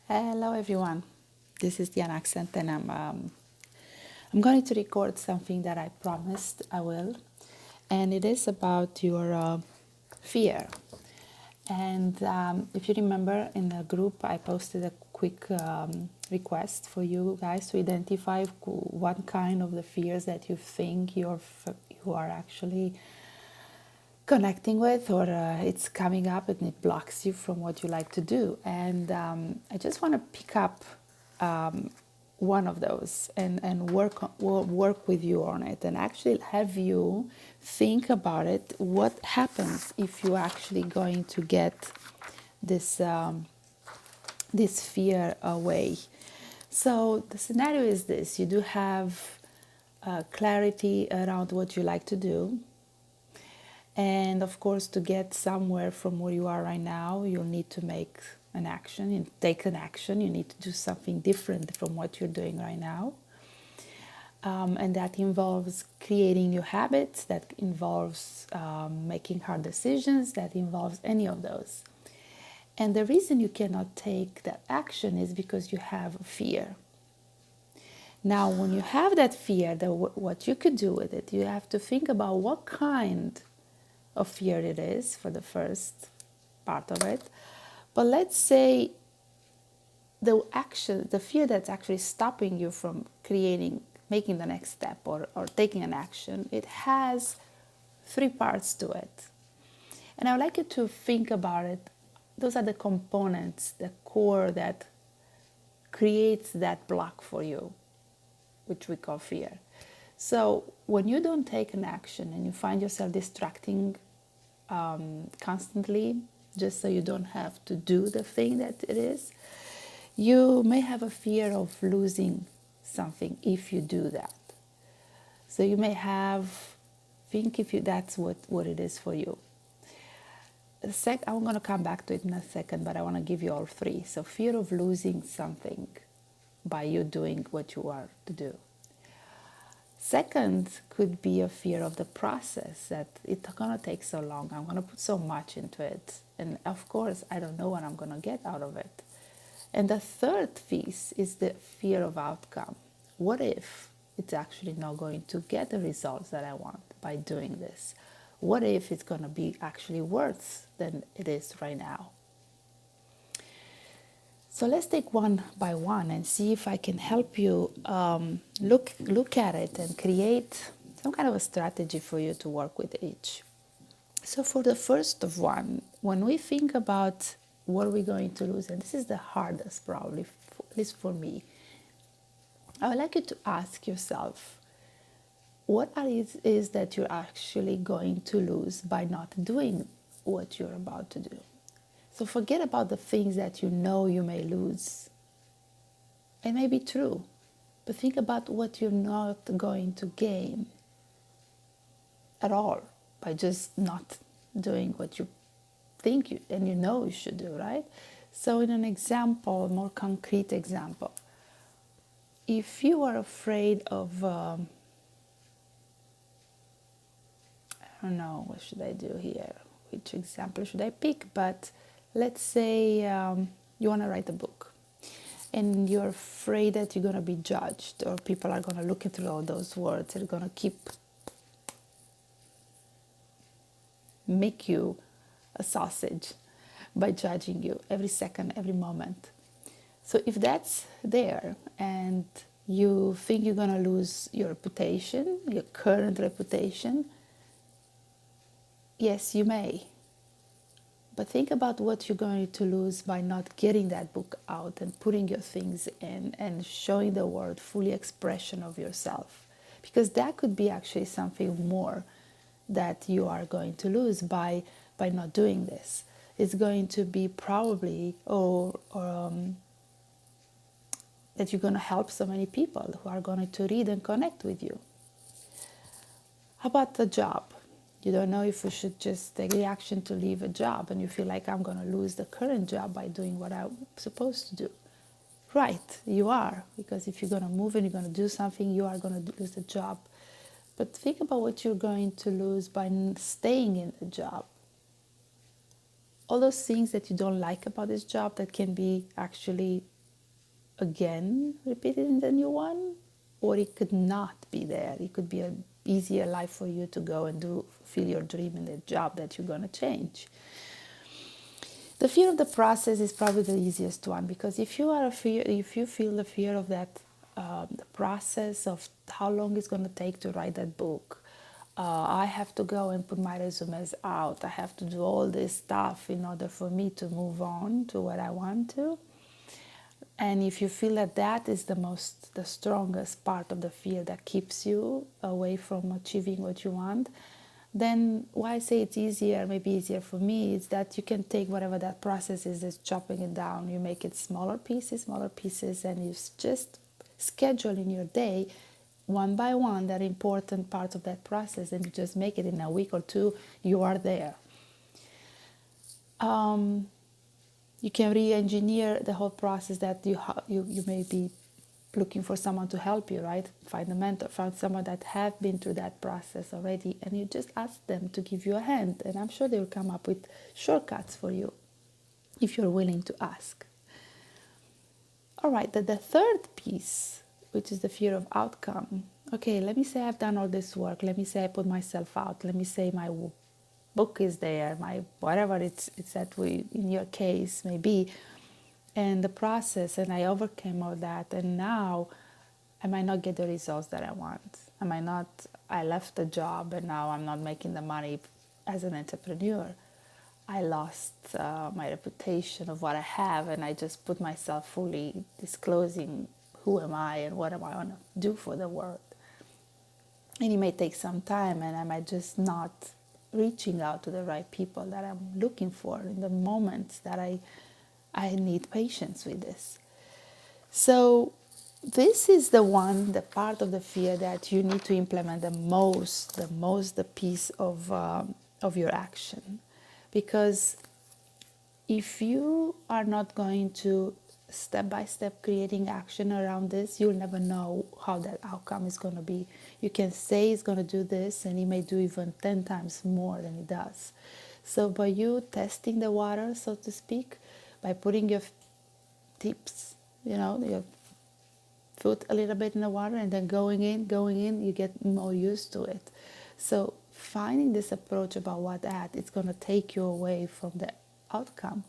Hello everyone, this is Diana Accent and I'm going to record something that I promised I will, and it is about your fear. And if you remember in the group, I posted a quick request for you guys to identify what kind of the fears that you think you are actually connecting with, or it's coming up and it blocks you from what you like to do. And I just want to pick up one of those and work with you on it, and actually have you think about it. What happens if you're actually going to get this this fear away? So the scenario is this: you do have clarity around what you like to do, and of course, to get somewhere from where you are right now, you'll need to make an action and take an action. You need to do something different from what you're doing right now. And that involves creating new habits, that involves making hard decisions, that involves any of those. And the reason you cannot take that action is because you have fear. Now, when you have that fear, what you could do with it, you have to think about what kind of fear it is for the first part of it. But let's say the fear that's actually stopping you from making the next step or taking an action, it has three parts to it. And I would like you to think about it. Those are the components, the core that creates that block for you, which we call fear. So when you don't take an action and you find yourself distracting constantly, just so you don't have to do the thing that it is, you may have a fear of losing something if you do that. So you may think if that's what it is for you. I'm going to come back to it in a second, but I want to give you all three. So fear of losing something by you doing what you are to do. Second could be a fear of the process, that it's going to take so long. I'm going to put so much into it. And of course, I don't know what I'm going to get out of it. And the third piece is the fear of outcome. What if it's actually not going to get the results that I want by doing this? What if it's going to be actually worse than it is right now? So let's take one by one and see if I can help you look at it and create some kind of a strategy for you to work with each. So for the first of one, when we think about what we're going to lose, and this is the hardest probably, at least for me, I would like you to ask yourself, what is that you're actually going to lose by not doing what you're about to do? So forget about the things that you know you may lose. It may be true, but think about what you're not going to gain at all by just not doing what you think and you know you should do, right? So in an example, a more concrete example, if you are afraid of, I don't know, what should I do here? Which example should I pick? But let's say you want to write a book and you're afraid that you're going to be judged, or people are going to look through all those words. They're going to make you a sausage by judging you every second, every moment. So if that's there and you think you're going to lose your reputation, your current reputation, yes, you may. But think about what you're going to lose by not getting that book out and putting your things in and showing the world fully expression of yourself. Because that could be actually something more that you are going to lose by not doing this. It's going to be probably that you're going to help so many people who are going to read and connect with you. How about the job? You don't know if you should just take the action to leave a job, and you feel like I'm going to lose the current job by doing what I'm supposed to do. Right, you are, because if you're going to move and you're going to do something, you are going to lose the job. But think about what you're going to lose by staying in the job. All those things that you don't like about this job that can be actually again repeat it in the new one, or it could not be there. It could be an easier life for you to go and do feel your dream in the job that you're going to change. The fear of the process is probably the easiest one, because if you feel the fear of that, the process of how long it's going to take to write that book, I have to go and put my resumes out, I have to do all this stuff in order for me to move on to what I want to. And if you feel that that is the strongest part of the fear that keeps you away from achieving what you want, then why I say it's easier, maybe easier for me, is that you can take whatever that process is chopping it down. You make it smaller pieces, and you just schedule in your day one by one that important part of that process, and you just make it in a week or two, you are there. You can re-engineer the whole process that you may be looking for someone to help you, right? Find a mentor, find someone that have been through that process already, and you just ask them to give you a hand, and I'm sure they will come up with shortcuts for you if you're willing to ask. All right, the third piece, which is the fear of outcome. Okay, let me say I've done all this work. Let me say I put myself out. Let me say my book is there, my whatever it's that we in your case may be, and the process, and I overcame all that, and now I might not get the results that I want. I left the job and now I'm not making the money as an entrepreneur. I lost my reputation of what I have, and I just put myself fully disclosing who am I and what am I going to do for the world. And it may take some time, and I might just not reaching out to the right people that I'm looking for in the moments that I need patience with this. So this is the part of the fear that you need to implement the piece of your action. Because if you are not going to step by step creating action around this, you'll never know how that outcome is going to be. You can say it's going to do this, and it may do even 10 times more than it does. So by you testing the water, so to speak, by putting your tips, your foot a little bit in the water and then going in, you get more used to it. So finding this approach about it's going to take you away from the outcome.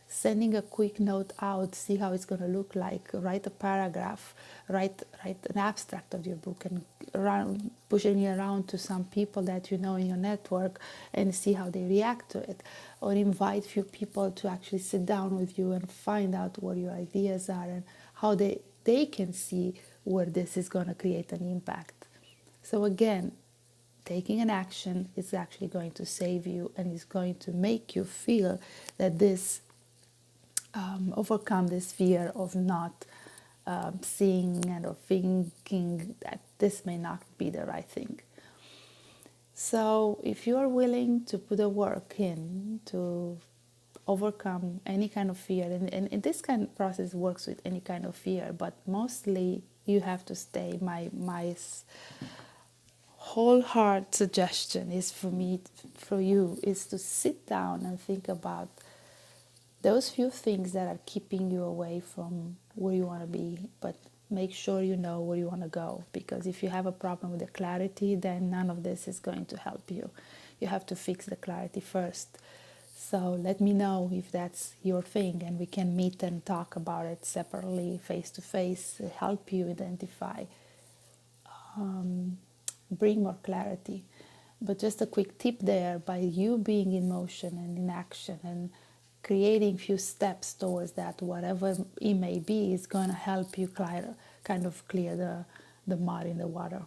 Sending a quick note out, see how it's going to look like, write a paragraph, write an abstract of your book, and pushing it around to some people that you know in your network and see how they react to it. Or invite few people to actually sit down with you and find out what your ideas are and how they can see where this is going to create an impact. So again, taking an action is actually going to save you, and is going to make you feel that this overcome this fear of not seeing and of thinking that this may not be the right thing. So if you are willing to put the work in to overcome any kind of fear, and this kind of process works with any kind of fear, but mostly you have to stay. My whole heart suggestion is for you is to sit down and think about those few things that are keeping you away from where you want to be, but make sure you know where you want to go. Because if you have a problem with the clarity, then none of this is going to help you. You have to fix the clarity first. So let me know if that's your thing, and we can meet and talk about it separately, face to face, help you identify, bring more clarity. But just a quick tip there, by you being in motion and in action and creating few steps towards that, whatever it may be, is going to help you clear the mud in the water.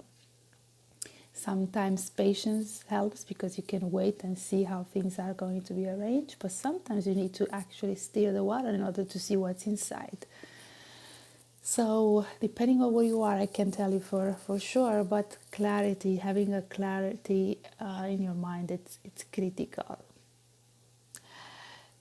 Sometimes patience helps because you can wait and see how things are going to be arranged, but sometimes you need to actually stir the water in order to see what's inside. So depending on where you are, I can tell you for sure, but clarity, having a clarity in your mind, it's critical.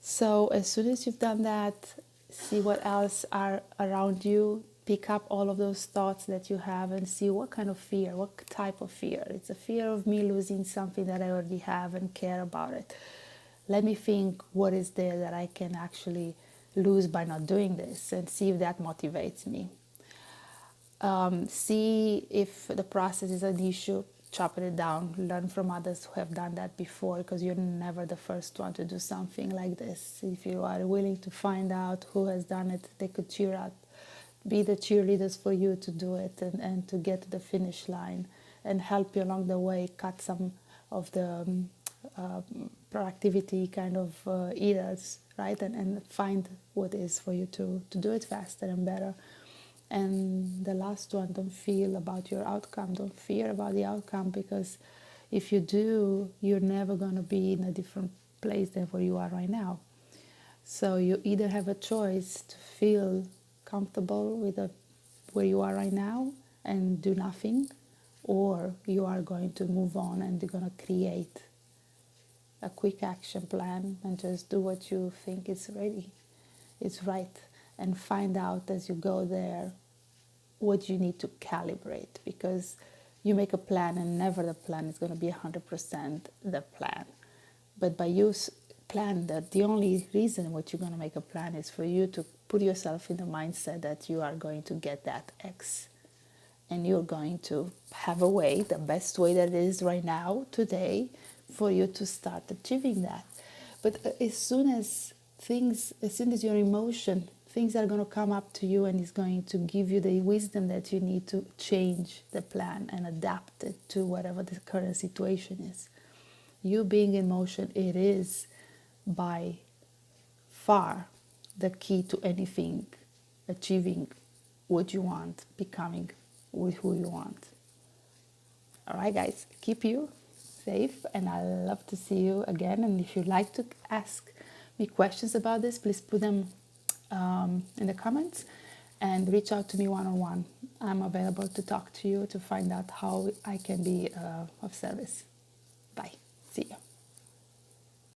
So as soon as you've done that, see what else are around you, pick up all of those thoughts that you have and see what kind of fear, what type of fear. It's a fear of me losing something that I already have and care about it. Let me think what is there that I can actually lose by not doing this, and see if that motivates me. See if the process is an issue, chop it down, learn from others who have done that before, because you're never the first one to do something like this. If you are willing to find out who has done it, they could cheer out, be the cheerleaders for you to do it, and to get to the finish line, and help you along the way, cut some of the productivity kind of eaters, right? And find what is for you to do it faster and better. And the last one, don't feel about your outcome. Don't fear about the outcome, because if you do, you're never going to be in a different place than where you are right now. So you either have a choice to feel comfortable with where you are right now and do nothing, or you are going to move on and you're going to create a quick action plan and just do what you think is ready, is right, and find out as you go there what you need to calibrate, because you make a plan and never the plan is going to be 100% the plan. But by you plan that, the only reason what you're going to make a plan is for you to put yourself in the mindset that you are going to get that X, and you're going to have a way, the best way that it is right now, today, for you to start achieving that. But as soon as your emotion, things are going to come up to you, and it's going to give you the wisdom that you need to change the plan and adapt it to whatever the current situation is. You being in motion, it is by far the key to anything, achieving what you want, becoming who you want. All right, guys, keep you safe, and I love to see you again. And if you'd like to ask me questions about this, please put them in the comments and reach out to me one-on-one. I'm available to talk to you to find out how I can be of service. Bye. See you.